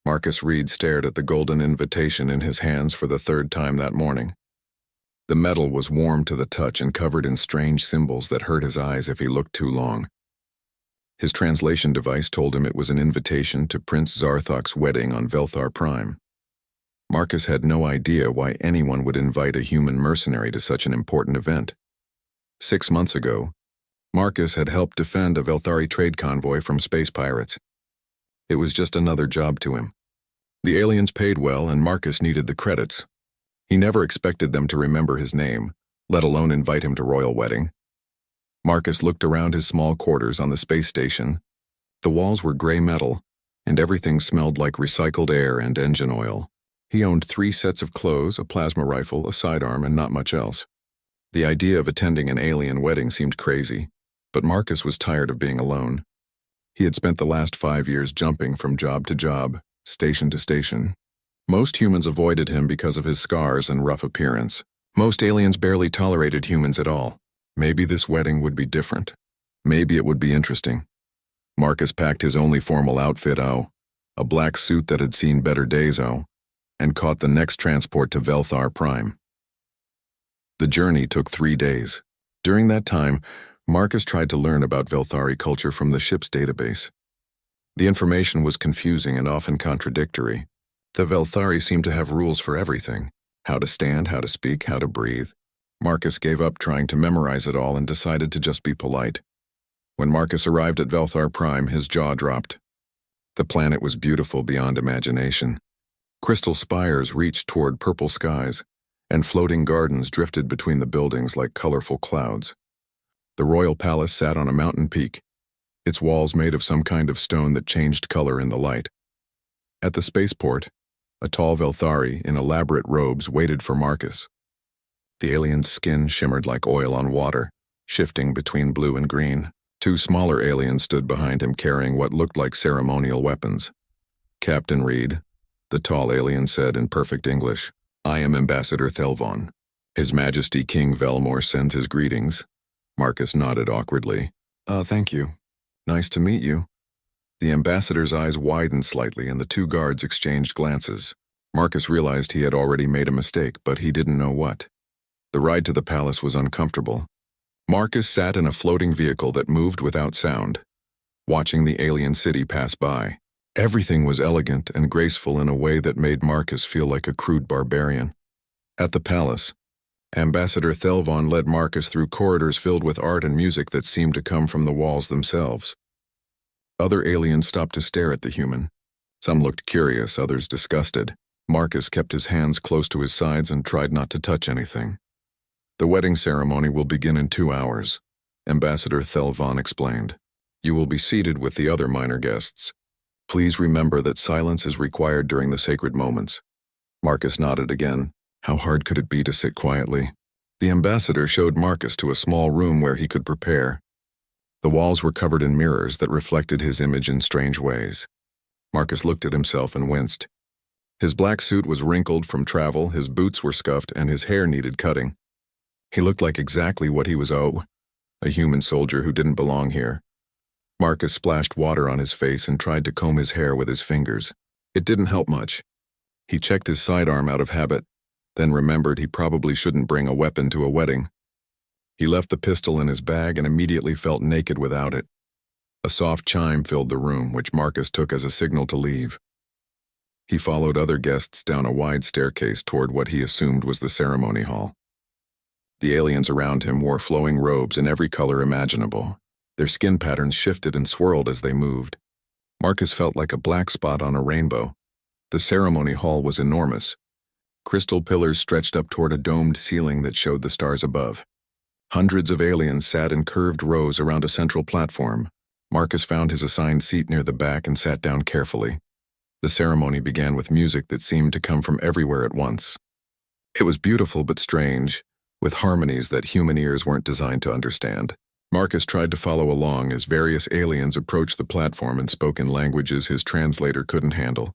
Marcus Reed stared at the golden invitation in his hands for the third time that morning. The metal was warm to the touch and covered in strange symbols that hurt his eyes if he looked too long. His translation device told him it was an invitation to Prince Zarthok's wedding on Velthar Prime. Marcus had no idea why anyone would invite a human mercenary to such an important event. 6 months ago, Marcus had helped defend a Velthari trade convoy from space pirates. It was just another job to him. The aliens paid well and Marcus needed the credits. He never expected them to remember his name, let alone invite him to royal wedding. Marcus looked around his small quarters on the space station. The walls were gray metal, and everything smelled like recycled air and engine oil. He owned 3 sets of clothes, a plasma rifle, a sidearm, and not much else. The idea of attending an alien wedding seemed crazy, but Marcus was tired of being alone. He had spent the last 5 years jumping from job to job, station to station. Most humans avoided him because of his scars and rough appearance. Most aliens barely tolerated humans at all. Maybe this wedding would be different. Maybe it would be interesting. Marcus packed his only formal outfit, a black suit that had seen better days, and caught the next transport to Velthar Prime. The journey took 3 days. During that time, Marcus tried to learn about Velthari culture from the ship's database. The information was confusing and often contradictory. The Velthari seemed to have rules for everything: how to stand, how to speak, how to breathe. Marcus gave up trying to memorize it all and decided to just be polite. When Marcus arrived at Velthar Prime, his jaw dropped. The planet was beautiful beyond imagination. Crystal spires reached toward purple skies, and floating gardens drifted between the buildings like colorful clouds. The royal palace sat on a mountain peak, its walls made of some kind of stone that changed color in the light. At the spaceport, a tall Velthari in elaborate robes waited for Marcus. The alien's skin shimmered like oil on water, shifting between blue and green. 2 smaller aliens stood behind him carrying what looked like ceremonial weapons. "Captain Reed," the tall alien said in perfect English, "I am Ambassador Thelvon. His Majesty King Velmor sends his greetings." Marcus nodded awkwardly. Thank you. Nice to meet you." The ambassador's eyes widened slightly and the 2 guards exchanged glances. Marcus realized he had already made a mistake, but he didn't know what. The ride to the palace was uncomfortable. Marcus sat in a floating vehicle that moved without sound, watching the alien city pass by. Everything was elegant and graceful in a way that made Marcus feel like a crude barbarian. At the palace, Ambassador Thelvon led Marcus through corridors filled with art and music that seemed to come from the walls themselves. Other aliens stopped to stare at the human. Some looked curious, others disgusted. Marcus kept his hands close to his sides and tried not to touch anything. "The wedding ceremony will begin in 2 hours, Ambassador Thelvon explained. "You will be seated with the other minor guests. Please remember that silence is required during the sacred moments." Marcus nodded again. How hard could it be to sit quietly? The ambassador showed Marcus to a small room where he could prepare. The walls were covered in mirrors that reflected his image in strange ways. Marcus looked at himself and winced. His black suit was wrinkled from travel, his boots were scuffed, and his hair needed cutting. He looked like exactly what he was, a human soldier who didn't belong here. Marcus splashed water on his face and tried to comb his hair with his fingers. It didn't help much. He checked his sidearm out of habit, then remembered he probably shouldn't bring a weapon to a wedding. He left the pistol in his bag and immediately felt naked without it. A soft chime filled the room, which Marcus took as a signal to leave. He followed other guests down a wide staircase toward what he assumed was the ceremony hall. The aliens around him wore flowing robes in every color imaginable. Their skin patterns shifted and swirled as they moved. Marcus felt like a black spot on a rainbow. The ceremony hall was enormous. Crystal pillars stretched up toward a domed ceiling that showed the stars above. Hundreds of aliens sat in curved rows around a central platform. Marcus found his assigned seat near the back and sat down carefully. The ceremony began with music that seemed to come from everywhere at once. It was beautiful but strange, with harmonies that human ears weren't designed to understand. Marcus tried to follow along as various aliens approached the platform and spoke in languages his translator couldn't handle.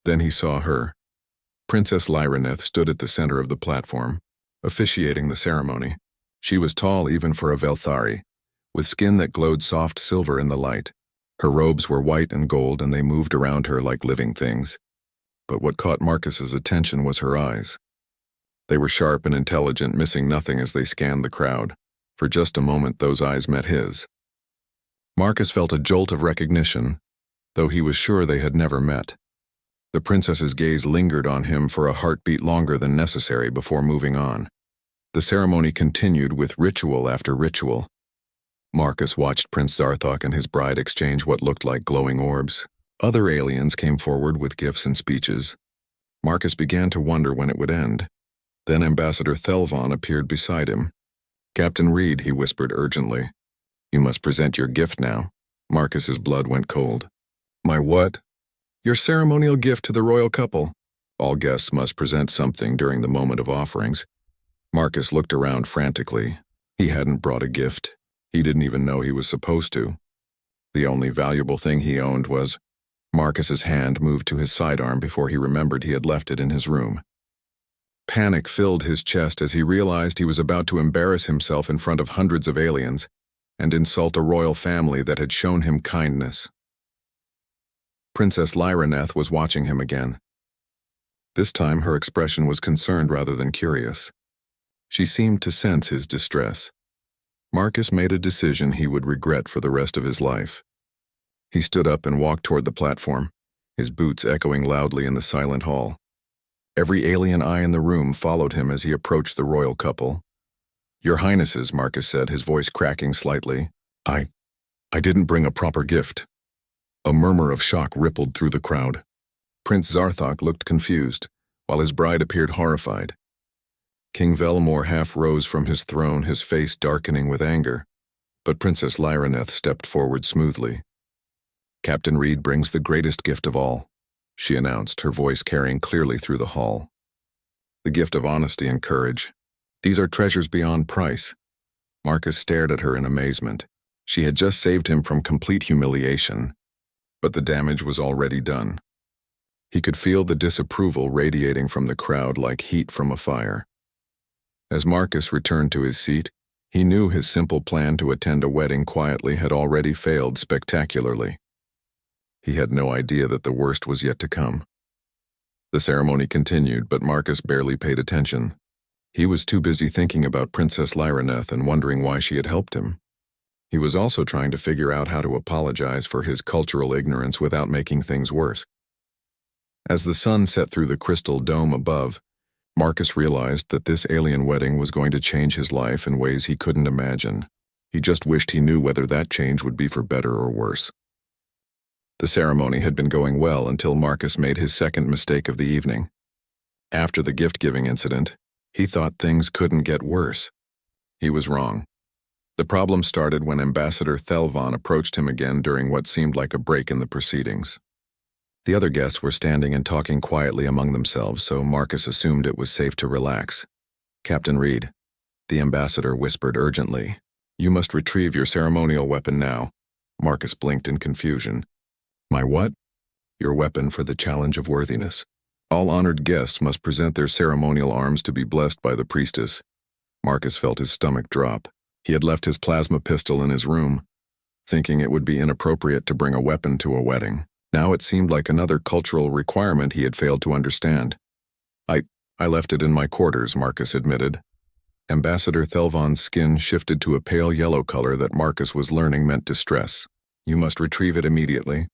Then he saw her. Princess Lyraneth stood at the center of the platform, officiating the ceremony. She was tall even for a Velthari, with skin that glowed soft silver in the light. Her robes were white and gold, and they moved around her like living things. But what caught Marcus's attention was her eyes. They were sharp and intelligent, missing nothing as they scanned the crowd. For just a moment, those eyes met his. Marcus felt a jolt of recognition, though he was sure they had never met. The princess's gaze lingered on him for a heartbeat longer than necessary before moving on. The ceremony continued with ritual after ritual. Marcus watched Prince Zarthok and his bride exchange what looked like glowing orbs. Other aliens came forward with gifts and speeches. Marcus began to wonder when it would end. Then Ambassador Thelvon appeared beside him. "Captain Reed," he whispered urgently. "You must present your gift now." Marcus's blood went cold. "My what?" "Your ceremonial gift to the royal couple. All guests must present something during the moment of offerings." Marcus looked around frantically. He hadn't brought a gift. He didn't even know he was supposed to. The only valuable thing he owned was... Marcus's hand moved to his sidearm before he remembered he had left it in his room. Panic filled his chest as he realized he was about to embarrass himself in front of hundreds of aliens and insult a royal family that had shown him kindness. Princess Lyraneth was watching him again. This time her expression was concerned rather than curious. She seemed to sense his distress. Marcus made a decision he would regret for the rest of his life. He stood up and walked toward the platform, his boots echoing loudly in the silent hall. Every alien eye in the room followed him as he approached the royal couple. "Your Highnesses," Marcus said, his voice cracking slightly. I didn't bring a proper gift." A murmur of shock rippled through the crowd. Prince Zarthok looked confused, while his bride appeared horrified. King Velmor half rose from his throne, his face darkening with anger, but Princess Lyraneth stepped forward smoothly. "Captain Reed brings the greatest gift of all," she announced, her voice carrying clearly through the hall. "The gift of honesty and courage. These are treasures beyond price." Marcus stared at her in amazement. She had just saved him from complete humiliation, but the damage was already done. He could feel the disapproval radiating from the crowd like heat from a fire. As Marcus returned to his seat, he knew his simple plan to attend a wedding quietly had already failed spectacularly. He had no idea that the worst was yet to come. The ceremony continued, but Marcus barely paid attention. He was too busy thinking about Princess Lyraneth and wondering why she had helped him. He was also trying to figure out how to apologize for his cultural ignorance without making things worse. As the sun set through the crystal dome above, Marcus realized that this alien wedding was going to change his life in ways he couldn't imagine. He just wished he knew whether that change would be for better or worse. The ceremony had been going well until Marcus made his second mistake of the evening. After the gift-giving incident, he thought things couldn't get worse. He was wrong. The problem started when Ambassador Thelvon approached him again during what seemed like a break in the proceedings. The other guests were standing and talking quietly among themselves, so Marcus assumed it was safe to relax. "Captain Reed," the ambassador whispered urgently, "you must retrieve your ceremonial weapon now." Marcus blinked in confusion. "My what?" "Your weapon for the challenge of worthiness. All honored guests must present their ceremonial arms to be blessed by the priestess." Marcus felt his stomach drop. He had left his plasma pistol in his room, thinking it would be inappropriate to bring a weapon to a wedding. Now it seemed like another cultural requirement he had failed to understand. I left it in my quarters," Marcus admitted. Ambassador Thelvon's skin shifted to a pale yellow color that Marcus was learning meant distress. "You must retrieve it immediately.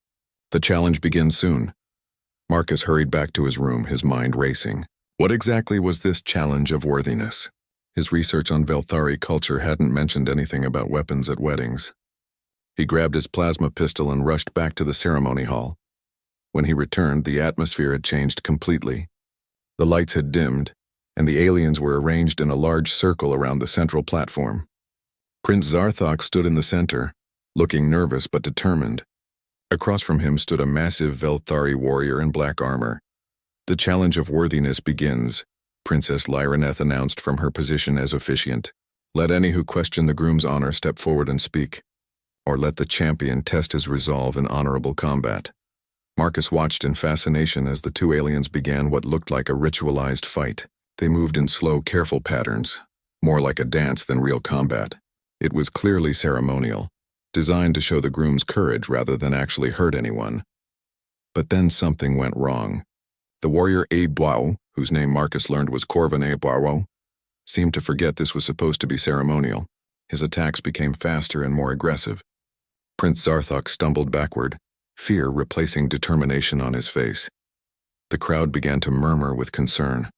The challenge begins soon." Marcus hurried back to his room, his mind racing. What exactly was this challenge of worthiness? His research on Velthari culture hadn't mentioned anything about weapons at weddings. He grabbed his plasma pistol and rushed back to the ceremony hall. When he returned, the atmosphere had changed completely. The lights had dimmed, and the aliens were arranged in a large circle around the central platform. Prince Zarthok stood in the center, looking nervous but determined. Across from him stood a massive Velthari warrior in black armor. "The challenge of worthiness begins," Princess Lyraneth announced from her position as officiant. "Let any who question the groom's honor step forward and speak, or let the champion test his resolve in honorable combat." Marcus watched in fascination as the two aliens began what looked like a ritualized fight. They moved in slow, careful patterns, more like a dance than real combat. It was clearly ceremonial. designed to show the groom's courage rather than actually hurt anyone. But then something went wrong. The warrior HFY, whose name Marcus learned was Corvin HFY, seemed to forget this was supposed to be ceremonial. His attacks became faster and more aggressive. Prince Zarthok stumbled backward, fear replacing determination on his face. The crowd began to murmur with concern.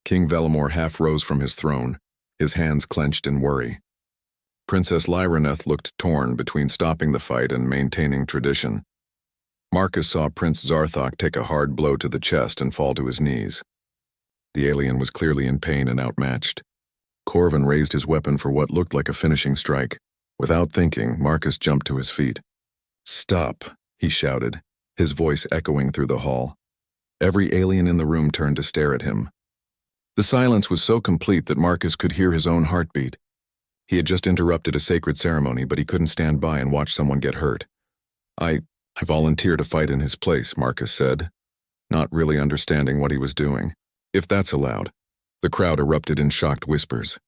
King Velar half rose from his throne, his hands clenched in worry. Princess Lyraneth looked torn between stopping the fight and maintaining tradition. Marcus saw Prince Zarthok take a hard blow to the chest and fall to his knees. The alien was clearly in pain and outmatched. Corvin raised his weapon for what looked like a finishing strike. Without thinking, Marcus jumped to his feet. "Stop," he shouted, his voice echoing through the hall. Every alien in the room turned to stare at him. The silence was so complete that Marcus could hear his own heartbeat. He had just interrupted a sacred ceremony, but he couldn't stand by and watch someone get hurt. I volunteer to fight in his place," Marcus said, not really understanding what he was doing. "If that's allowed." The crowd erupted in shocked whispers.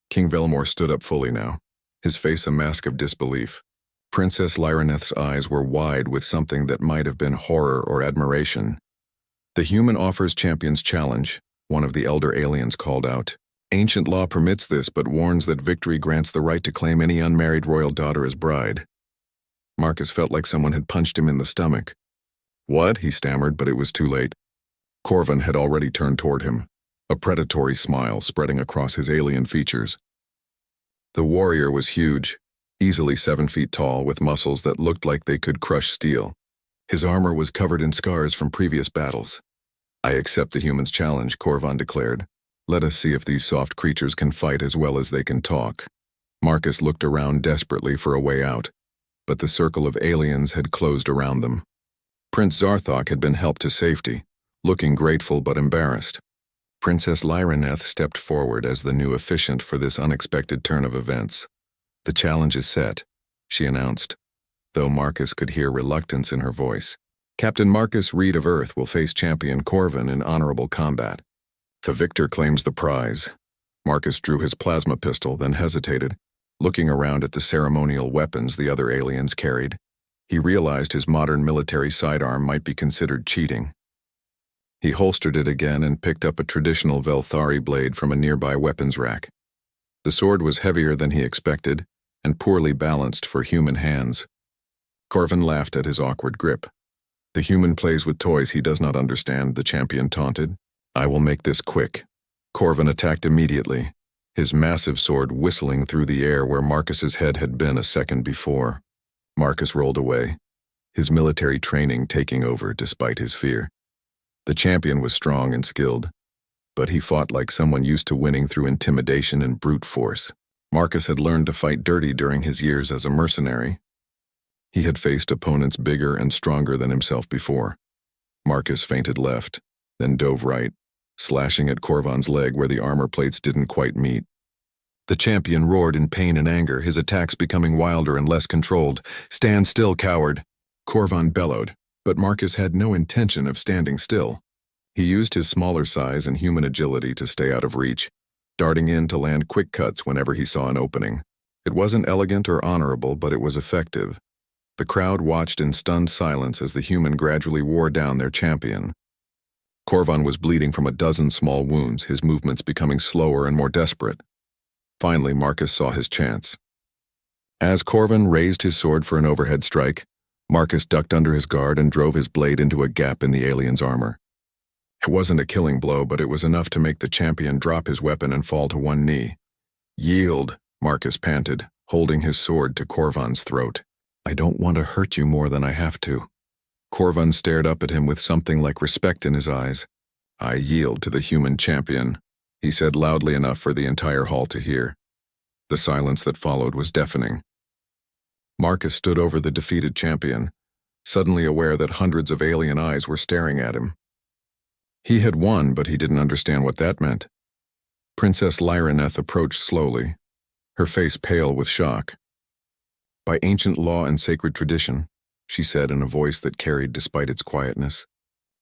King Velar stood up fully now, his face a mask of disbelief. Princess Lyraneth's eyes were wide with something that might have been horror or admiration. "The human offers champions challenge," one of the elder aliens called out. "Ancient law permits this but warns that victory grants the right to claim any unmarried royal daughter as bride." Marcus felt like someone had punched him in the stomach. "What?" he stammered, but it was too late. Corvin had already turned toward him, a predatory smile spreading across his alien features. The warrior was huge, easily 7 feet tall, with muscles that looked like they could crush steel. His armor was covered in scars from previous battles. "I accept the human's challenge," Corvin declared. "Let us see if these soft creatures can fight as well as they can talk." Marcus looked around desperately for a way out, but the circle of aliens had closed around them. Prince Zarthok had been helped to safety, looking grateful but embarrassed. Princess Lyraneth stepped forward as the new officiant for this unexpected turn of events. "The challenge is set," she announced, though Marcus could hear reluctance in her voice. "Captain Marcus Reed of Earth will face champion Corvin in honorable combat. The victor claims the prize." Marcus drew his plasma pistol, then hesitated, looking around at the ceremonial weapons the other aliens carried. He realized his modern military sidearm might be considered cheating. He holstered it again and picked up a traditional Velthari blade from a nearby weapons rack. The sword was heavier than he expected, and poorly balanced for human hands. Corvin laughed at his awkward grip. "The human plays with toys he does not understand," the champion taunted. "I will make this quick." Corvin attacked immediately, his massive sword whistling through the air where Marcus's head had been a second before. Marcus rolled away, his military training taking over despite his fear. The champion was strong and skilled, but he fought like someone used to winning through intimidation and brute force. Marcus had learned to fight dirty during his years as a mercenary. He had faced opponents bigger and stronger than himself before. Marcus feinted left, then dove right, slashing at Corvin's leg where the armor plates didn't quite meet. The champion roared in pain and anger, his attacks becoming wilder and less controlled. "Stand still, coward!" Corvin bellowed, but Marcus had no intention of standing still. He used his smaller size and human agility to stay out of reach, darting in to land quick cuts whenever he saw an opening. It wasn't elegant or honorable, but it was effective. The crowd watched in stunned silence as the human gradually wore down their champion. Corvin was bleeding from a dozen small wounds, his movements becoming slower and more desperate. Finally, Marcus saw his chance. As Corvin raised his sword for an overhead strike, Marcus ducked under his guard and drove his blade into a gap in the alien's armor. It wasn't a killing blow, but it was enough to make the champion drop his weapon and fall to one knee. "Yield," Marcus panted, holding his sword to Corvin's throat. "I don't want to hurt you more than I have to." Corvin stared up at him with something like respect in his eyes. "I yield to the human champion," he said loudly enough for the entire hall to hear. The silence that followed was deafening. Marcus stood over the defeated champion, suddenly aware that hundreds of alien eyes were staring at him. He had won, but he didn't understand what that meant. Princess Lyraneth approached slowly, her face pale with shock. "By ancient law and sacred tradition," she said in a voice that carried despite its quietness,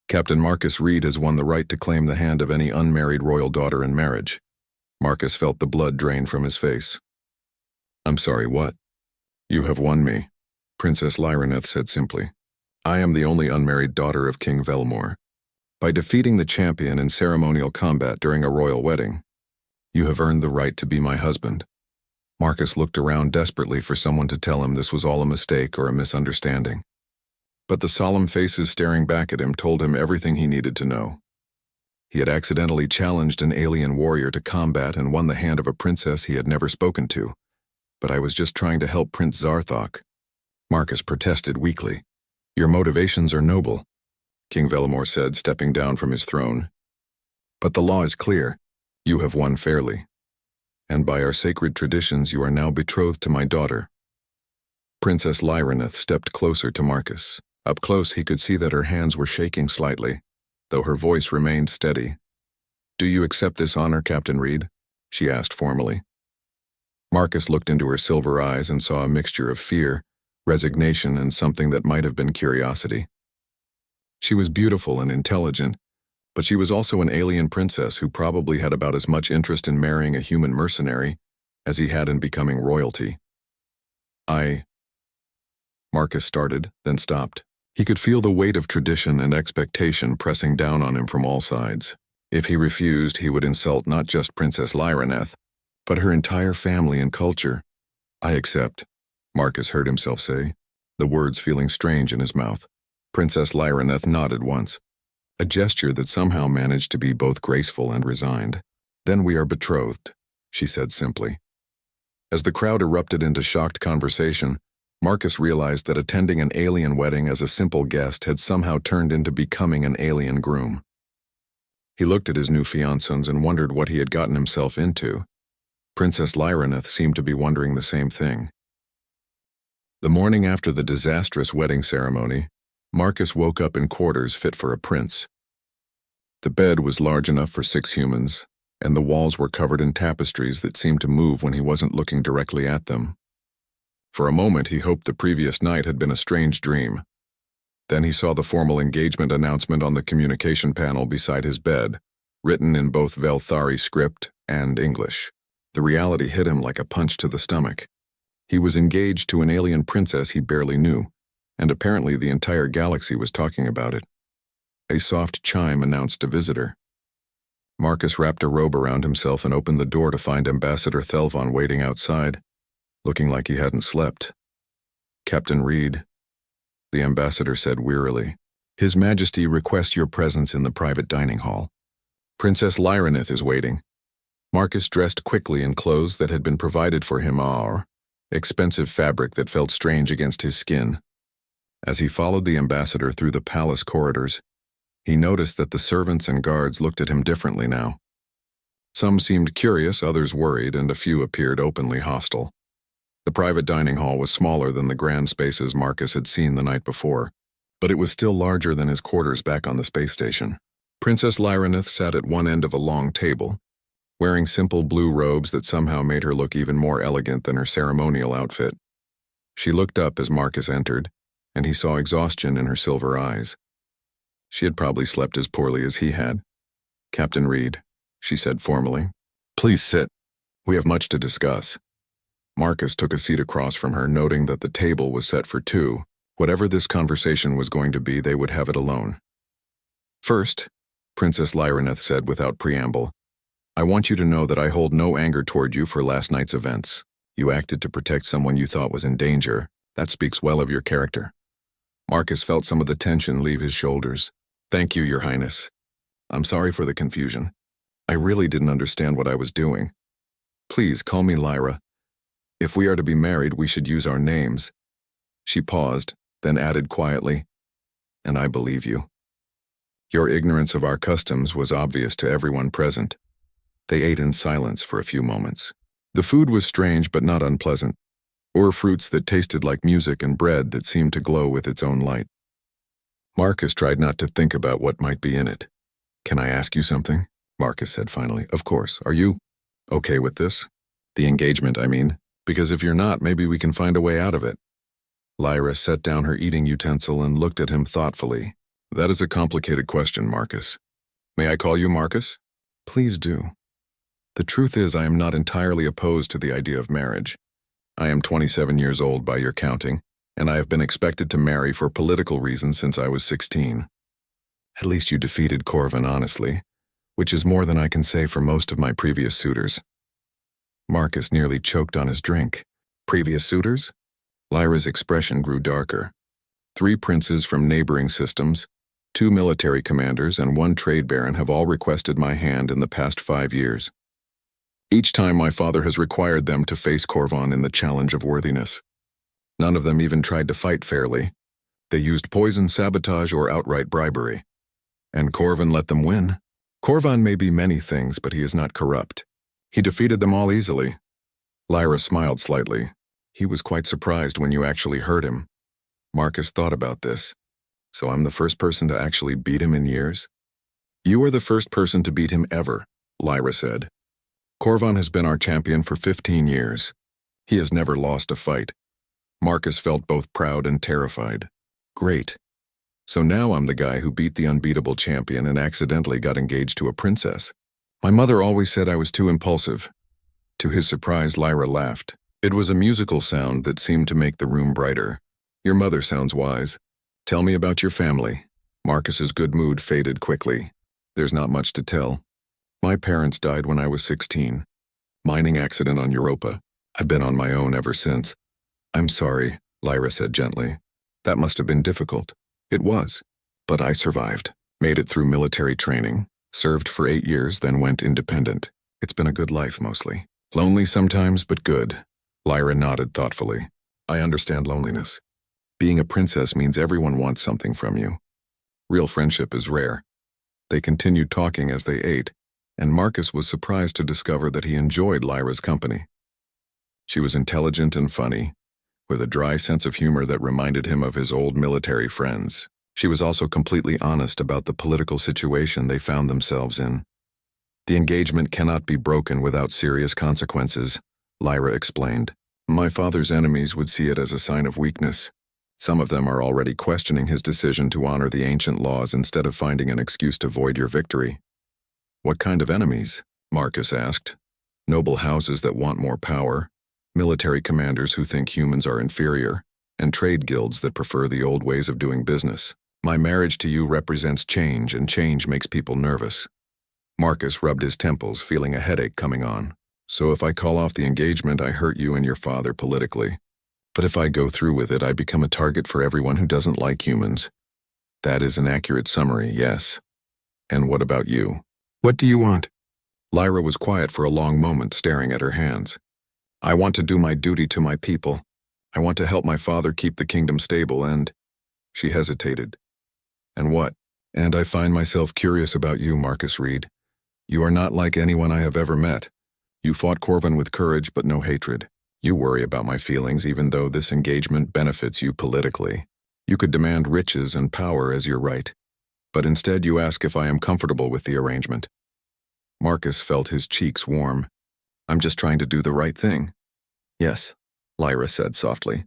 "Captain Marcus Reed has won the right to claim the hand of any unmarried royal daughter in marriage." Marcus felt the blood drain from his face. "I'm sorry, what?" You have won me, Princess Lyraneth said simply. I am the only unmarried daughter of King Velmor. By defeating the champion in ceremonial combat during a royal wedding, you have earned the right to be my husband. Marcus looked around desperately for someone to tell him this was all a mistake or a misunderstanding. But the solemn faces staring back at him told him everything he needed to know. He had accidentally challenged an alien warrior to combat and won the hand of a princess he had never spoken to. But I was just trying to help Prince Zarthok. Marcus protested weakly. Your motivations are noble, King Velmor said, stepping down from his throne. But the law is clear. You have won fairly. And by our sacred traditions you are now betrothed to my daughter. Princess Lyraneth stepped closer to Marcus. Up close he could see that her hands were shaking slightly, though her voice remained steady. Do you accept this honor, Captain Reed? She asked formally. Marcus looked into her silver eyes and saw a mixture of fear, resignation, and something that might have been curiosity. She was beautiful and intelligent, but she was also an alien princess who probably had about as much interest in marrying a human mercenary as he had in becoming royalty. Marcus started, then stopped. He could feel the weight of tradition and expectation pressing down on him from all sides. If he refused, he would insult not just Princess Lyraneth, but her entire family and culture. I accept, Marcus heard himself say, the words feeling strange in his mouth. Princess Lyraneth nodded once, a gesture that somehow managed to be both graceful and resigned. Then we are betrothed, she said simply. As the crowd erupted into shocked conversation, Marcus realized that attending an alien wedding as a simple guest had somehow turned into becoming an alien groom. He looked at his new fiancés and wondered what he had gotten himself into. Princess Lyraneth seemed to be wondering the same thing. The morning after the disastrous wedding ceremony, Marcus woke up in quarters fit for a prince. The bed was large enough for 6 humans, and the walls were covered in tapestries that seemed to move when he wasn't looking directly at them. For a moment he hoped the previous night had been a strange dream. Then he saw the formal engagement announcement on the communication panel beside his bed, written in both Velthari script and English. The reality hit him like a punch to the stomach. He was engaged to an alien princess he barely knew, and apparently the entire galaxy was talking about it. A soft chime announced a visitor. Marcus wrapped a robe around himself and opened the door to find Ambassador Thelvon waiting outside, looking like he hadn't slept. Captain Reed, the ambassador said wearily. His Majesty requests your presence in the private dining hall. Princess Lyraneth is waiting. Marcus dressed quickly in clothes that had been provided for him, expensive fabric that felt strange against his skin. As he followed the ambassador through the palace corridors, he noticed that the servants and guards looked at him differently now. Some seemed curious, others worried, and a few appeared openly hostile. The private dining hall was smaller than the grand spaces Marcus had seen the night before, but it was still larger than his quarters back on the space station. Princess Lyraneth sat at one end of a long table, wearing simple blue robes that somehow made her look even more elegant than her ceremonial outfit. She looked up as Marcus entered, and he saw exhaustion in her silver eyes. She had probably slept as poorly as he had. Captain Reed, she said formally. Please sit. We have much to discuss. Marcus took a seat across from her, noting that the table was set for 2. Whatever this conversation was going to be, they would have it alone. First, Princess Lyraneth said without preamble, I want you to know that I hold no anger toward you for last night's events. You acted to protect someone you thought was in danger. That speaks well of your character. Marcus felt some of the tension leave his shoulders. Thank you, Your Highness. I'm sorry for the confusion. I really didn't understand what I was doing. Please call me Lyra. If we are to be married, we should use our names. She paused, then added quietly, and I believe you. Your ignorance of our customs was obvious to everyone present. They ate in silence for a few moments. The food was strange but not unpleasant, or fruits that tasted like music and bread that seemed to glow with its own light. Marcus tried not to think about what might be in it. Can I ask you something? Marcus said finally. Of course. Are you okay with this? The engagement, I mean. Because if you're not, maybe we can find a way out of it. Lyra set down her eating utensil and looked at him thoughtfully. That is a complicated question, Marcus. May I call you Marcus? Please do. The truth is, I am not entirely opposed to the idea of marriage. I am 27 years old by your counting, and I have been expected to marry for political reasons since I was 16. At least you defeated Corvin honestly, which is more than I can say for most of my previous suitors. Marcus nearly choked on his drink. Previous suitors? Lyra's expression grew darker. 3 princes from neighboring systems, 2 military commanders, and 1 trade baron have all requested my hand in the past 5 years. Each time my father has required them to face Corvin in the challenge of worthiness. None of them even tried to fight fairly. They used poison, sabotage, or outright bribery. And Corvin let them win. Corvin may be many things, but he is not corrupt. He defeated them all easily. Lyra smiled slightly. He was quite surprised when you actually hurt him. Marcus thought about this. So I'm the first person to actually beat him in years? You are the first person to beat him ever, Lyra said. Corvin has been our champion for 15 years. He has never lost a fight. Marcus felt both proud and terrified. Great. So now I'm the guy who beat the unbeatable champion and accidentally got engaged to a princess. My mother always said I was too impulsive. To his surprise, Lyra laughed. It was a musical sound that seemed to make the room brighter. Your mother sounds wise. Tell me about your family. Marcus's good mood faded quickly. There's not much to tell. My parents died when I was 16. Mining accident on Europa. I've been on my own ever since. I'm sorry, Lyra said gently. That must have been difficult. It was. But I survived. Made it through military training. Served for 8 years, then went independent. It's been a good life mostly. Lonely sometimes, but good. Lyra nodded thoughtfully. I understand loneliness. Being a princess means everyone wants something from you. Real friendship is rare. They continued talking as they ate, and Marcus was surprised to discover that he enjoyed Lyra's company. She was intelligent and funny, with a dry sense of humor that reminded him of his old military friends. She was also completely honest about the political situation they found themselves in. The engagement cannot be broken without serious consequences, Lyra explained. My father's enemies would see it as a sign of weakness. Some of them are already questioning his decision to honor the ancient laws instead of finding an excuse to void your victory. What kind of enemies? Marcus asked. Noble houses that want more power, military commanders who think humans are inferior, and trade guilds that prefer the old ways of doing business. My marriage to you represents change, and change makes people nervous. Marcus rubbed his temples, feeling a headache coming on. So if I call off the engagement, I hurt you and your father politically. But if I go through with it, I become a target for everyone who doesn't like humans. That is an accurate summary, yes. And what about you? What do you want? Lyra was quiet for a long moment, staring at her hands. I want to do my duty to my people. I want to help my father keep the kingdom stable and... She hesitated. And what? And I find myself curious about you, Marcus Reed. You are not like anyone I have ever met. You fought Corvin with courage but no hatred. You worry about my feelings even though this engagement benefits you politically. You could demand riches and power as your right. But instead you ask if I am comfortable with the arrangement. Marcus felt his cheeks warm. I'm just trying to do the right thing. Yes, Lyra said softly.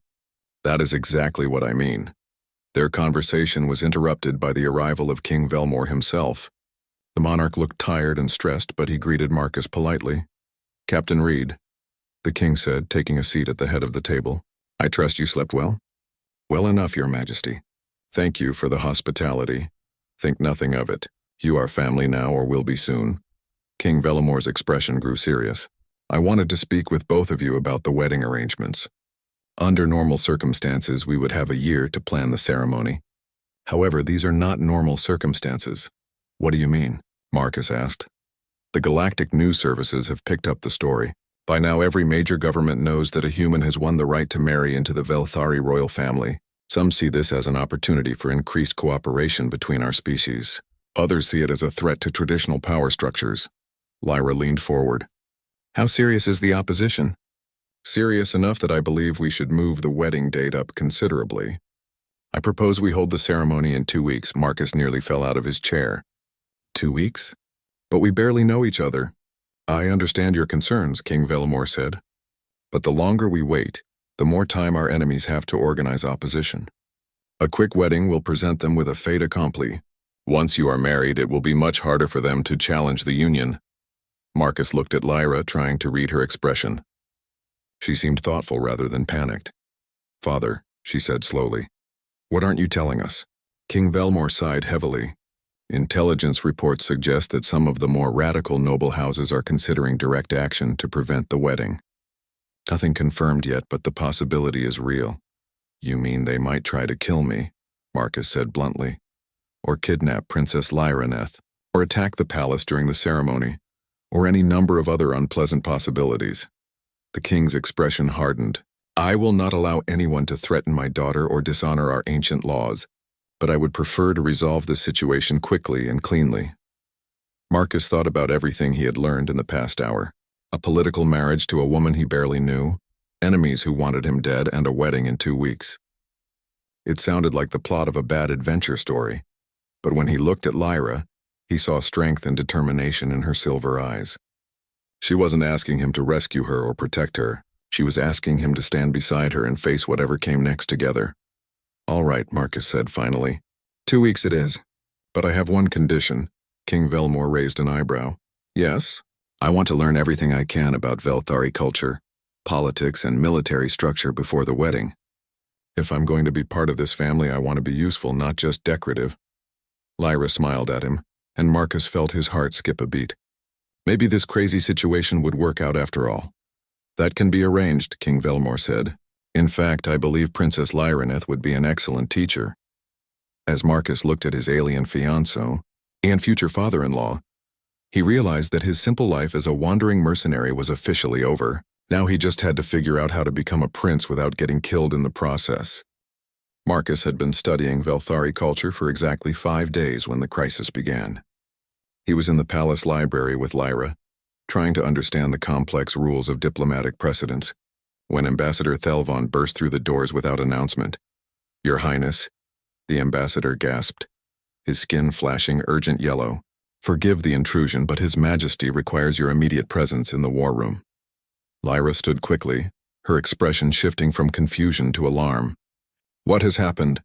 That is exactly what I mean. Their conversation was interrupted by the arrival of King Velmor himself. The monarch looked tired and stressed, but he greeted Marcus politely. Captain Reed, the king said, taking a seat at the head of the table. I trust you slept well? Well enough, your majesty. Thank you for the hospitality. Think nothing of it. You are family now or will be soon. King Velmor's expression grew serious. I wanted to speak with both of you about the wedding arrangements. Under normal circumstances, we would have a year to plan the ceremony. However, these are not normal circumstances. What do you mean? Marcus asked. The Galactic news services have picked up the story. By now, every major government knows that a human has won the right to marry into the Velthari royal family. Some see this as an opportunity for increased cooperation between our species. Others see it as a threat to traditional power structures. Lyra leaned forward. How serious is the opposition? Serious enough that I believe we should move the wedding date up considerably. I propose we hold the ceremony in 2 weeks. Marcus nearly fell out of his chair. 2 weeks? But we barely know each other. I understand your concerns, King Velmor said. But the longer we wait, the more time our enemies have to organize opposition. A quick wedding will present them with a fait accompli. Once you are married, it will be much harder for them to challenge the union. Marcus looked at Lyra, trying to read her expression. She seemed thoughtful rather than panicked. "Father," she said slowly, "what aren't you telling us?" King Velmor sighed heavily. "Intelligence reports suggest that some of the more radical noble houses are considering direct action to prevent the wedding. Nothing confirmed yet, but the possibility is real." "You mean they might try to kill me?" Marcus said bluntly. "Or kidnap Princess Lyraneth, or attack the palace during the ceremony, or any number of other unpleasant possibilities." The king's expression hardened. "I will not allow anyone to threaten my daughter or dishonor our ancient laws, but I would prefer to resolve this situation quickly and cleanly." Marcus thought about everything he had learned in the past hour. A political marriage to a woman he barely knew, enemies who wanted him dead, and a wedding in 2 weeks. It sounded like the plot of a bad adventure story, but when he looked at Lyra, he saw strength and determination in her silver eyes. She wasn't asking him to rescue her or protect her. She was asking him to stand beside her and face whatever came next together. "All right," Marcus said finally. 2 weeks it is. But I have one condition." King Velmor raised an eyebrow. "Yes? I want to learn everything I can about Velthari culture, politics, and military structure before the wedding. If I'm going to be part of this family, I want to be useful, not just decorative." Lyra smiled at him, and Marcus felt his heart skip a beat. Maybe this crazy situation would work out after all. "That can be arranged," King Velmor said. "In fact, I believe Princess Lyraneth would be an excellent teacher." As Marcus looked at his alien fiancé and future father-in-law, he realized that his simple life as a wandering mercenary was officially over. Now he just had to figure out how to become a prince without getting killed in the process. Marcus had been studying Velthari culture for exactly 5 days when the crisis began. He was in the palace library with Lyra, trying to understand the complex rules of diplomatic precedence, when Ambassador Thelvon burst through the doors without announcement. "Your Highness," the ambassador gasped, his skin flashing urgent yellow. "Forgive the intrusion, but His Majesty requires your immediate presence in the war room." Lyra stood quickly, her expression shifting from confusion to alarm. "What has happened?"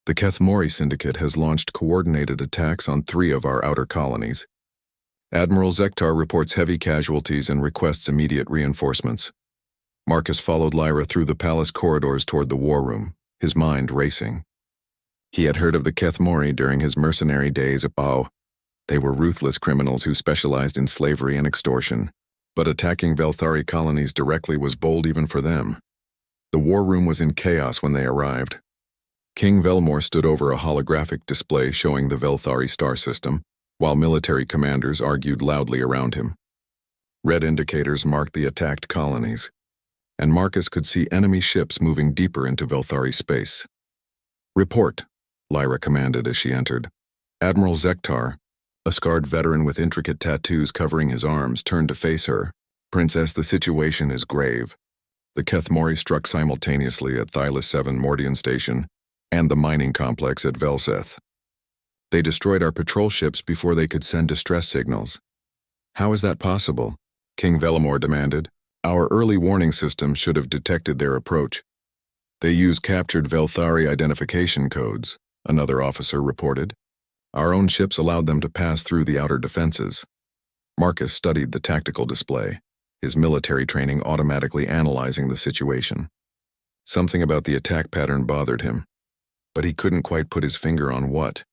"The Kethmori Syndicate has launched coordinated attacks on 3 of our outer colonies. Admiral Zektar reports heavy casualties and requests immediate reinforcements." Marcus followed Lyra through the palace corridors toward the war room, his mind racing. He had heard of the Kethmori during his mercenary days at Bao. They were ruthless criminals who specialized in slavery and extortion, but attacking Velthari colonies directly was bold even for them. The war room was in chaos when they arrived. King Velmor stood over a holographic display showing the Velthari star system, while military commanders argued loudly around him. Red indicators marked the attacked colonies, and Marcus could see enemy ships moving deeper into Velthari space. "Report," Lyra commanded as she entered. Admiral Zektar, a scarred veteran with intricate tattoos covering his arms, turned to face her. "Princess, the situation is grave. The Kethmori struck simultaneously at Thylus 7 Mordian Station and the mining complex at Velseth. They destroyed our patrol ships before they could send distress signals." "How is that possible?" King Velmor demanded. "Our early warning system should have detected their approach." "They use captured Velthari identification codes," another officer reported. "Our own ships allowed them to pass through the outer defenses." Marcus studied the tactical display, his military training automatically analyzing the situation. Something about the attack pattern bothered him, but he couldn't quite put his finger on what.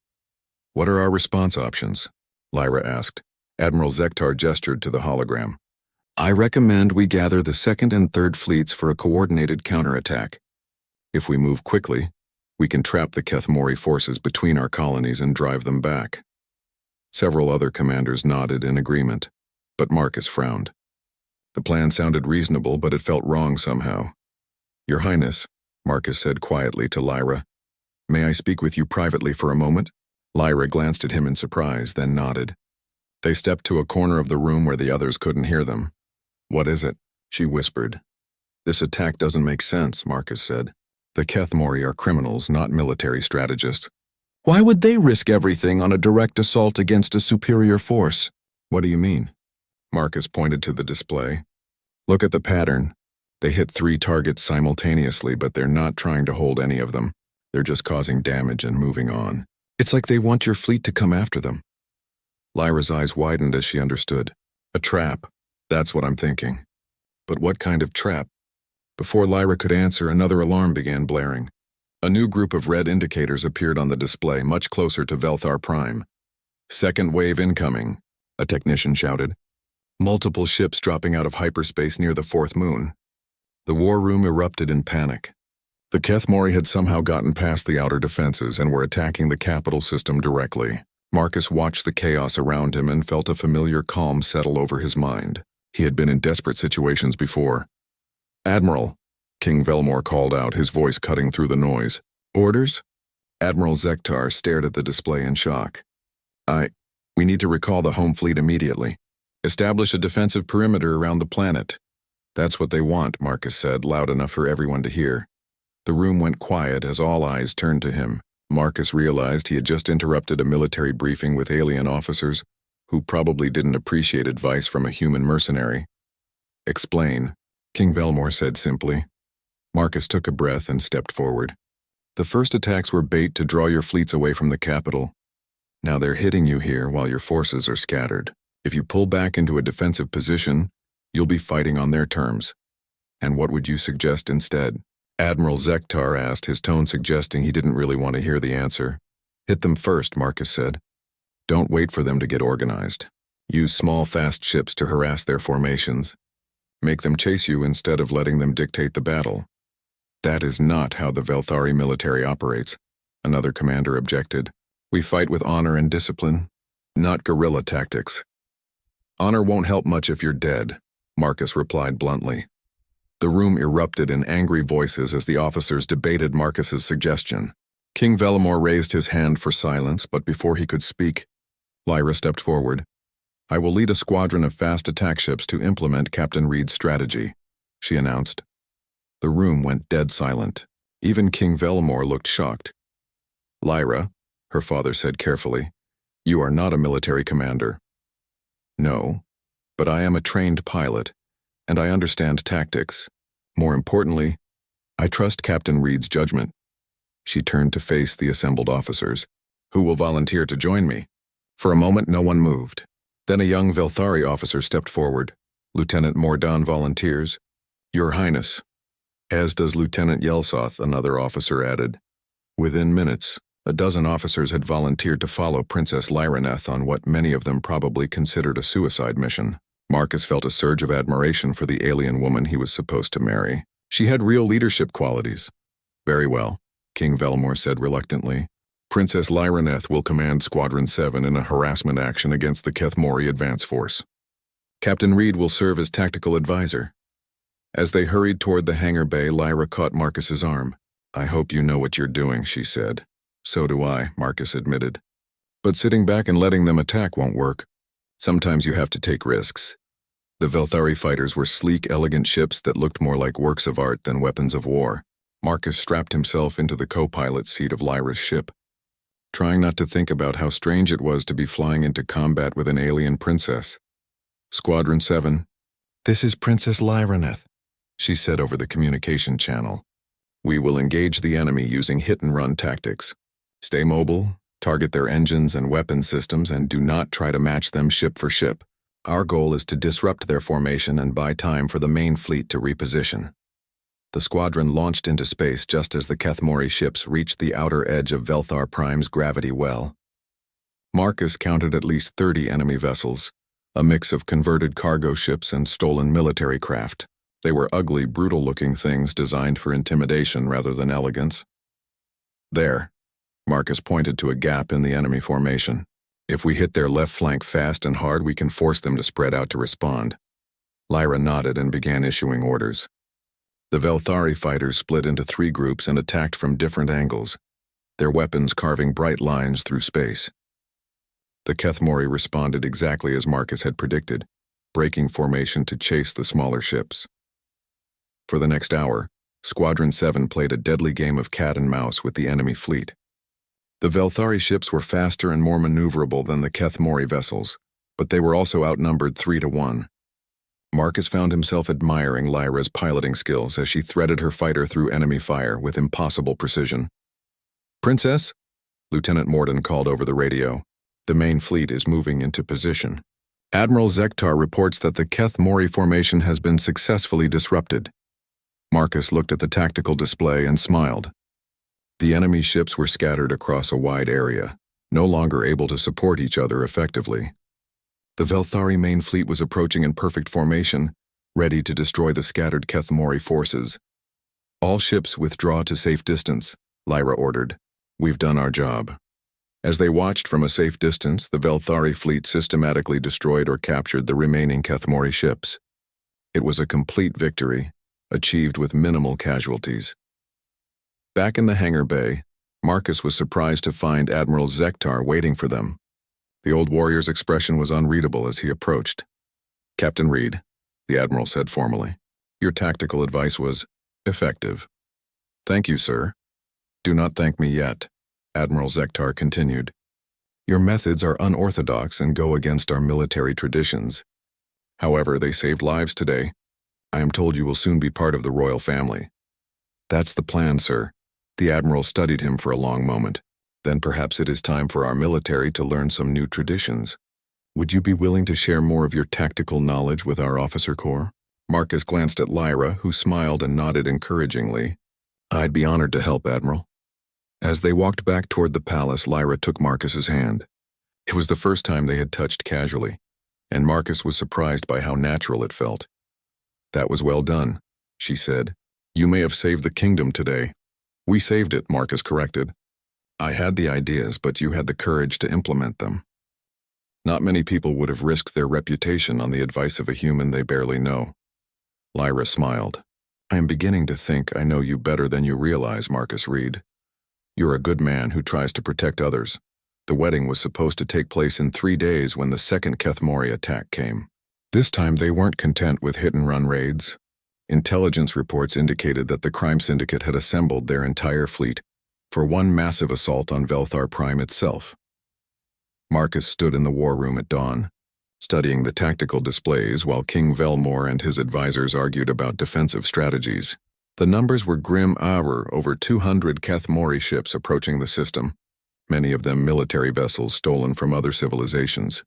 "What are our response options?" Lyra asked. Admiral Zektar gestured to the hologram. "I recommend we gather the 2nd and 3rd fleets for a coordinated counterattack. If we move quickly, we can trap the Kethmori forces between our colonies and drive them back." Several other commanders nodded in agreement, but Marcus frowned. The plan sounded reasonable, but it felt wrong somehow. "Your Highness," Marcus said quietly to Lyra, "may I speak with you privately for a moment?" Lyra glanced at him in surprise, then nodded. They stepped to a corner of the room where the others couldn't hear them. "What is it?" she whispered. "This attack doesn't make sense," Marcus said. "The Kethmori are criminals, not military strategists. Why would they risk everything on a direct assault against a superior force?" "What do you mean?" Marcus pointed to the display. "Look at the pattern. They hit 3 targets simultaneously, but they're not trying to hold any of them. They're just causing damage and moving on. It's like they want your fleet to come after them." Lyra's eyes widened as she understood. "A trap. That's what I'm thinking." "But what kind of trap?" Before Lyra could answer, another alarm began blaring. A new group of red indicators appeared on the display much closer to Velthar Prime. "Second wave incoming," a technician shouted. Multiple ships dropping out of hyperspace near the fourth moon. The war room erupted in panic. The Kethmori had somehow gotten past the outer defenses and were attacking the capital system directly. Marcus watched the chaos around him and felt a familiar calm settle over his mind. He had been in desperate situations before. "Admiral," King Velmor called out, his voice cutting through the noise. "Orders?" Admiral Zektar stared at the display in shock. We need to recall the home fleet immediately. Establish a defensive perimeter around the planet." "That's what they want," Marcus said, loud enough for everyone to hear. The room went quiet as all eyes turned to him. Marcus realized he had just interrupted a military briefing with alien officers who probably didn't appreciate advice from a human mercenary. "Explain," King Velmor said simply. Marcus took a breath and stepped forward. "The first attacks were bait to draw your fleets away from the capital. Now they're hitting you here while your forces are scattered. If you pull back into a defensive position, you'll be fighting on their terms. And what would you suggest instead?" Admiral Zektar asked, his tone suggesting he didn't really want to hear the answer. "Hit them first," Marcus said. "Don't wait for them to get organized. Use small, fast ships to harass their formations. Make them chase you instead of letting them dictate the battle." "That is not how the Velthari military operates," another commander objected. "We fight with honor and discipline, not guerrilla tactics." "Honor won't help much if you're dead," Marcus replied bluntly. The room erupted in angry voices as the officers debated Marcus's suggestion. King Velmor raised his hand for silence, but before he could speak, Lyra stepped forward. "I will lead a squadron of fast attack ships to implement Captain Reed's strategy," she announced. The room went dead silent. Even King Velmor looked shocked. "Lyra," her father said carefully, "you are not a military commander." "No, but I am a trained pilot, and I understand tactics. More importantly, I trust Captain Reed's judgment." She turned to face the assembled officers. "Who will volunteer to join me?" For a moment, no one moved. Then a young Velthari officer stepped forward. "Lieutenant Mordan volunteers." "Your Highness." "As does Lieutenant Yelsoth," another officer added. Within minutes, a dozen officers had volunteered to follow Princess Lyraneth on what many of them probably considered a suicide mission. Marcus felt a surge of admiration for the alien woman he was supposed to marry. She had real leadership qualities. "Very well," King Velmor said reluctantly. "Princess Lyraneth will command Squadron 7 in a harassment action against the Kethmori advance force. Captain Reed will serve as tactical advisor." As they hurried toward the hangar bay, Lyra caught Marcus's arm. "I hope you know what you're doing," she said. "So do I," Marcus admitted. "But sitting back and letting them attack won't work. Sometimes you have to take risks." The Velthari fighters were sleek, elegant ships that looked more like works of art than weapons of war. Marcus strapped himself into the co-pilot seat of Lyra's ship, trying not to think about how strange it was to be flying into combat with an alien princess. "Squadron 7. This is Princess Lyraneth," she said over the communication channel. "We will engage the enemy using hit-and-run tactics. Stay mobile, target their engines and weapon systems, and do not try to match them ship for ship. Our goal is to disrupt their formation and buy time for the main fleet to reposition." The squadron launched into space just as the Kethmori ships reached the outer edge of Velthar Prime's gravity well. Marcus counted at least 30 enemy vessels, a mix of converted cargo ships and stolen military craft. They were ugly, brutal-looking things designed for intimidation rather than elegance. "There," Marcus pointed to a gap in the enemy formation. "If we hit their left flank fast and hard, we can force them to spread out to respond." Lyra nodded and began issuing orders. The Velthari fighters split into 3 groups and attacked from different angles, their weapons carving bright lines through space. The Kethmori responded exactly as Marcus had predicted, breaking formation to chase the smaller ships. For the next hour, Squadron 7 played a deadly game of cat and mouse with the enemy fleet. The Velthari ships were faster and more maneuverable than the Kethmori vessels, but they were also outnumbered 3-1. Marcus found himself admiring Lyra's piloting skills as she threaded her fighter through enemy fire with impossible precision. "Princess?" Lieutenant Morden called over the radio. "The main fleet is moving into position. Admiral Zektar reports that the Kethmori formation has been successfully disrupted. Marcus looked at the tactical display and smiled. The enemy ships were scattered across a wide area, no longer able to support each other effectively. The Velthari main fleet was approaching in perfect formation, ready to destroy the scattered Kethmori forces. "All ships withdraw to safe distance," Lyra ordered. "We've done our job." As they watched from a safe distance, the Velthari fleet systematically destroyed or captured the remaining Kethmori ships. It was a complete victory, achieved with minimal casualties. Back in the hangar bay, Marcus was surprised to find Admiral Zektar waiting for them. The old warrior's expression was unreadable as he approached. "Captain Reed," the Admiral said formally, "your tactical advice was effective." "Thank you, sir." "Do not thank me yet," Admiral Zektar continued. "Your methods are unorthodox and go against our military traditions. However, they saved lives today. I am told you will soon be part of the royal family." "That's the plan, sir." The Admiral studied him for a long moment. "Then perhaps it is time for our military to learn some new traditions. Would you be willing to share more of your tactical knowledge with our officer corps?" Marcus glanced at Lyra, who smiled and nodded encouragingly. "I'd be honored to help, Admiral." As they walked back toward the palace, Lyra took Marcus's hand. It was the first time they had touched casually, and Marcus was surprised by how natural it felt. "That was well done," she said. "You may have saved the kingdom today." "We saved it," Marcus corrected. "I had the ideas, but you had the courage to implement them." Not many people would have risked their reputation on the advice of a human they barely know. Lyra smiled. "I am beginning to think I know you better than you realize, Marcus Reed. You're a good man who tries to protect others. The wedding was supposed to take place in 3 days when the second Kethmori attack came. This time they weren't content with hit-and-run raids. Intelligence reports indicated that the crime syndicate had assembled their entire fleet for one massive assault on Velthar Prime itself. Marcus stood in the war room at dawn, studying the tactical displays while King Velmore and his advisors argued about defensive strategies. The numbers were grim. Over 200 Kethmori ships approaching the system, many of them military vessels stolen from other civilizations.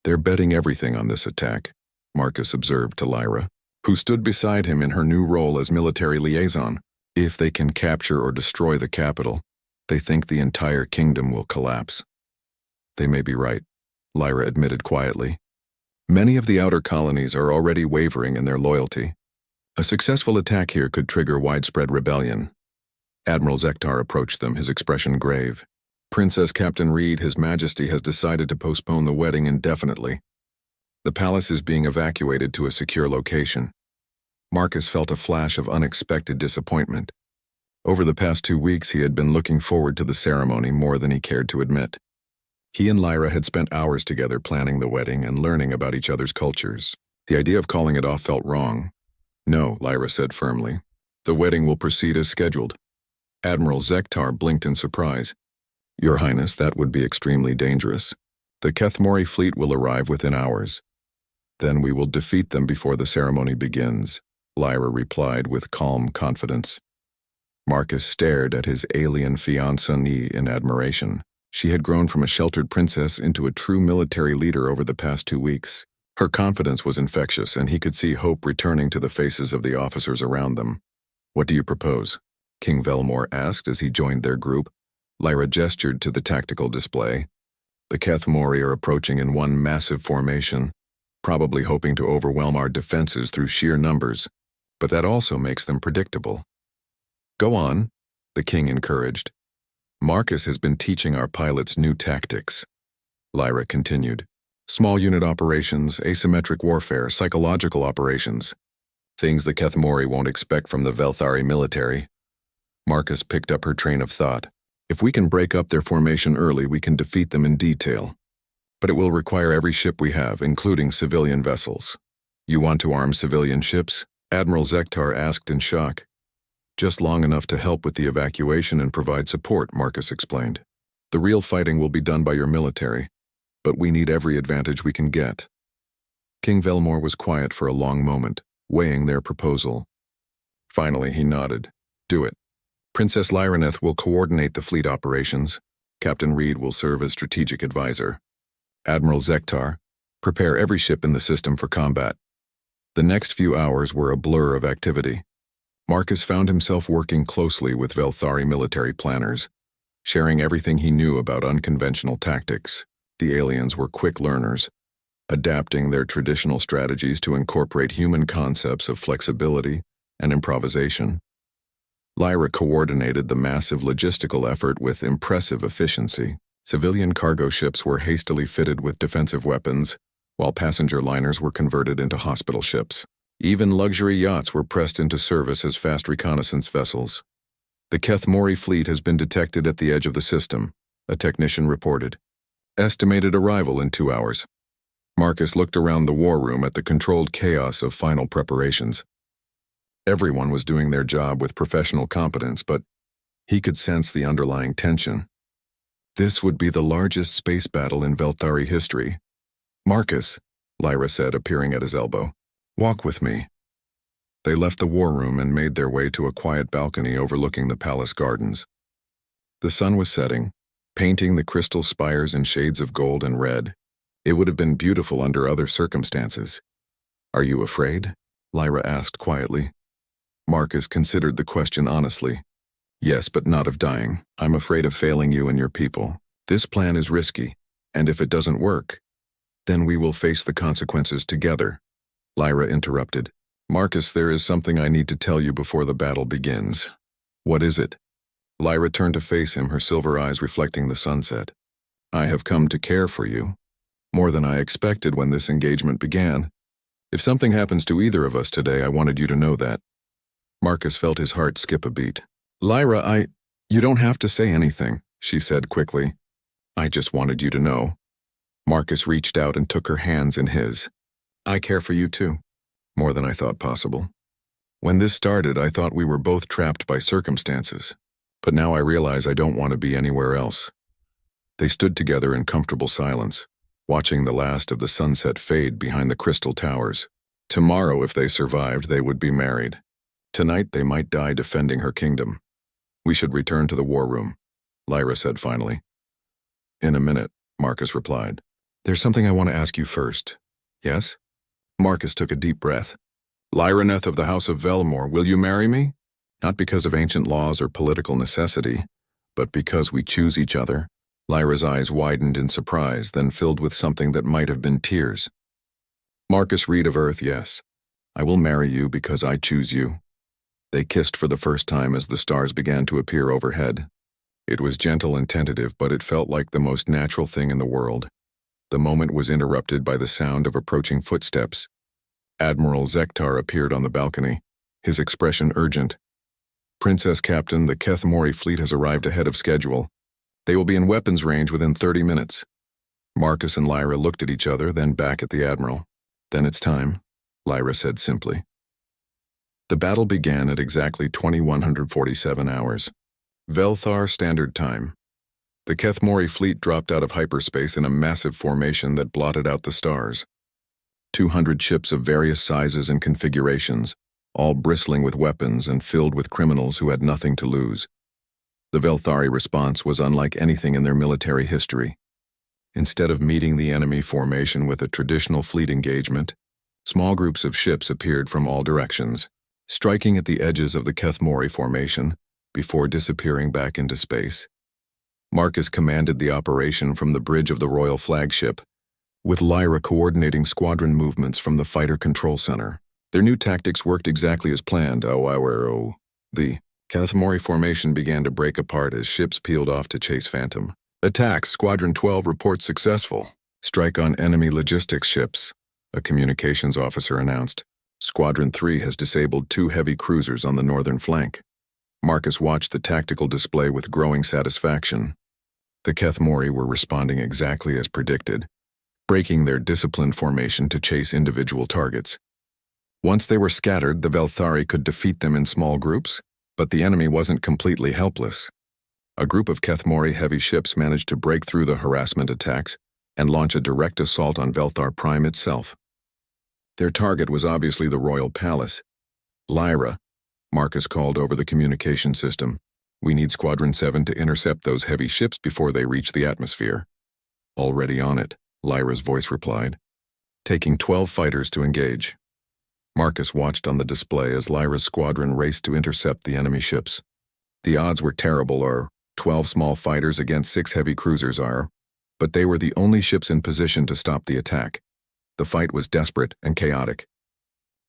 "They're betting everything on this attack," Marcus observed to Lyra, who stood beside him in her new role as military liaison. "If they can capture or destroy the capital, they think the entire kingdom will collapse." "They may be right," Lyra admitted quietly. "Many of the outer colonies are already wavering in their loyalty. A successful attack here could trigger widespread rebellion." Admiral Zektar approached them, his expression grave. "Princess Captain Reed, His Majesty has decided to postpone the wedding indefinitely. The palace is being evacuated to a secure location." Marcus felt a flash of unexpected disappointment. Over the past 2 weeks, he had been looking forward to the ceremony more than he cared to admit. He and Lyra had spent hours together planning the wedding and learning about each other's cultures. The idea of calling it off felt wrong. "No," Lyra said firmly. "The wedding will proceed as scheduled." Admiral Zektar blinked in surprise. "Your Highness, that would be extremely dangerous. The Kethmori fleet will arrive within hours. Then we will defeat them before the ceremony begins," Lyra replied with calm confidence. Marcus stared at his alien fiancée in admiration. She had grown from a sheltered princess into a true military leader over the past 2 weeks. Her confidence was infectious, and he could see hope returning to the faces of the officers around them. "What do you propose?" King Velmore asked as he joined their group. Lyra gestured to the tactical display. "The Kethmori are approaching in one massive formation, probably hoping to overwhelm our defenses through sheer numbers, but that also makes them predictable." "Go on," the king encouraged. "Marcus has been teaching our pilots new tactics," Lyra continued. "Small unit operations, asymmetric warfare, psychological operations. Things the Kethmori won't expect from the Velthari military." Marcus picked up her train of thought. "If we can break up their formation early, we can defeat them in detail. But it will require every ship we have, including civilian vessels." "You want to arm civilian ships?" Admiral Zektar asked in shock. "Just long enough to help with the evacuation and provide support," Marcus explained. "The real fighting will be done by your military, but we need every advantage we can get." King Velmore was quiet for a long moment, weighing their proposal. Finally, he nodded. "Do it. Princess Lyraneth will coordinate the fleet operations. Captain Reed will serve as strategic advisor. Admiral Zektar, prepare every ship in the system for combat." The next few hours were a blur of activity. Marcus found himself working closely with Velthari military planners, sharing everything he knew about unconventional tactics. The aliens were quick learners, adapting their traditional strategies to incorporate human concepts of flexibility and improvisation. Lyra coordinated the massive logistical effort with impressive efficiency. Civilian cargo ships were hastily fitted with defensive weapons, while passenger liners were converted into hospital ships. Even luxury yachts were pressed into service as fast reconnaissance vessels. The Kethmori fleet has been detected at the edge of the system, a technician reported. Estimated arrival in 2 hours. Marcus looked around the war room at the controlled chaos of final preparations. Everyone was doing their job with professional competence, but he could sense the underlying tension. This would be the largest space battle in Velthari history. "Marcus," Lyra said, appearing at his elbow. "Walk with me." They left the war room and made their way to a quiet balcony overlooking the palace gardens. The sun was setting, painting the crystal spires in shades of gold and red. It would have been beautiful under other circumstances. "Are you afraid?" Lyra asked quietly. Marcus considered the question honestly. "Yes, but not of dying. I'm afraid of failing you and your people. This plan is risky, and if it doesn't work, then we will face the consequences together." Lyra interrupted. "Marcus, there is something I need to tell you before the battle begins." "What is it?" Lyra turned to face him, her silver eyes reflecting the sunset. "I have come to care for you. More than I expected when this engagement began. If something happens to either of us today, I wanted you to know that." Marcus felt his heart skip a beat. "Lyra, You don't have to say anything," she said quickly. "I just wanted you to know." Marcus reached out and took her hands in his. "I care for you too, more than I thought possible. When this started, I thought we were both trapped by circumstances, but now I realize I don't want to be anywhere else." They stood together in comfortable silence, watching the last of the sunset fade behind the crystal towers. Tomorrow, if they survived, they would be married. Tonight, they might die defending her kingdom. "We should return to the war room," Lyra said finally. "In a minute," Marcus replied. "There's something I want to ask you first." "Yes?" Marcus took a deep breath. "Lyraneth of the House of Velmor, will you marry me? Not because of ancient laws or political necessity, but because we choose each other." Lyra's eyes widened in surprise, then filled with something that might have been tears. "Marcus Reed of Earth, yes. I will marry you because I choose you." They kissed for the first time as the stars began to appear overhead. It was gentle and tentative, but it felt like the most natural thing in the world. The moment was interrupted by the sound of approaching footsteps. Admiral Zektar appeared on the balcony, his expression urgent. "Princess Captain, the Kethmori fleet has arrived ahead of schedule. They will be in weapons range within 30 minutes. Marcus and Lyra looked at each other, then back at the Admiral. "Then it's time," Lyra said simply. The battle began at exactly 2147 hours. Velthar Standard Time. The Kethmori fleet dropped out of hyperspace in a massive formation that blotted out the stars. 200 ships of various sizes and configurations, all bristling with weapons and filled with criminals who had nothing to lose. The Velthari response was unlike anything in their military history. Instead of meeting the enemy formation with a traditional fleet engagement, small groups of ships appeared from all directions, striking at the edges of the Kethmori formation before disappearing back into space. Marcus commanded the operation from the bridge of the Royal Flagship, with Lyra coordinating squadron movements from the Fighter Control Center. Their new tactics worked exactly as planned. The Kethmori formation began to break apart as ships peeled off to chase Phantom. "Attack, Squadron 12 reports successful. Strike on enemy logistics ships," a communications officer announced. "Squadron 3 has disabled 2 heavy cruisers on the northern flank." Marcus watched the tactical display with growing satisfaction. The Kethmori were responding exactly as predicted, breaking their disciplined formation to chase individual targets. Once they were scattered, the Velthari could defeat them in small groups, but the enemy wasn't completely helpless. A group of Kethmori heavy ships managed to break through the harassment attacks and launch a direct assault on Velthar Prime itself. Their target was obviously the Royal Palace. "Lyra," Marcus called over the communication system, "we need Squadron 7 to intercept those heavy ships before they reach the atmosphere." "Already on it," Lyra's voice replied. "Taking 12 fighters to engage." Marcus watched on the display as Lyra's squadron raced to intercept the enemy ships. The odds were terrible, or 12 small fighters against 6 heavy cruisers are, but they were the only ships in position to stop the attack. The fight was desperate and chaotic.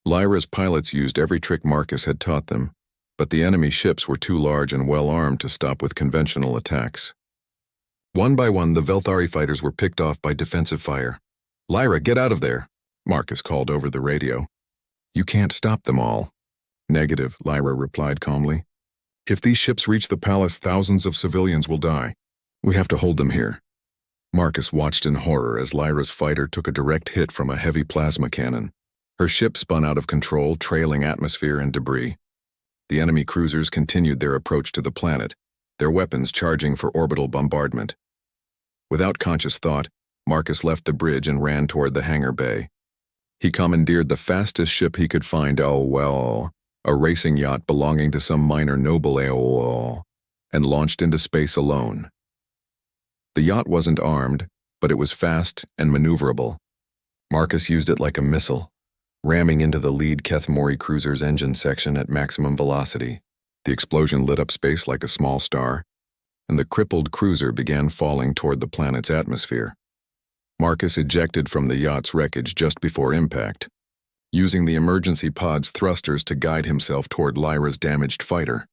Lyra's pilots used every trick Marcus had taught them, but the enemy ships were too large and well-armed to stop with conventional attacks. One by one, the Velthari fighters were picked off by defensive fire. "Lyra, get out of there," Marcus called over the radio. "You can't stop them all." "Negative," Lyra replied calmly. "If these ships reach the palace, thousands of civilians will die. We have to hold them here." Marcus watched in horror as Lyra's fighter took a direct hit from a heavy plasma cannon. Her ship spun out of control, trailing atmosphere and debris. The enemy cruisers continued their approach to the planet, their weapons charging for orbital bombardment. Without conscious thought, Marcus left the bridge and ran toward the hangar bay. He commandeered the fastest ship he could find, a racing yacht belonging to some minor noble, and launched into space alone. The yacht wasn't armed, but it was fast and maneuverable. Marcus used it like a missile, ramming into the lead Kethmori cruiser's engine section at maximum velocity. The explosion lit up space like a small star, and the crippled cruiser began falling toward the planet's atmosphere. Marcus ejected from the yacht's wreckage just before impact, using the emergency pod's thrusters to guide himself toward Lyra's damaged fighter.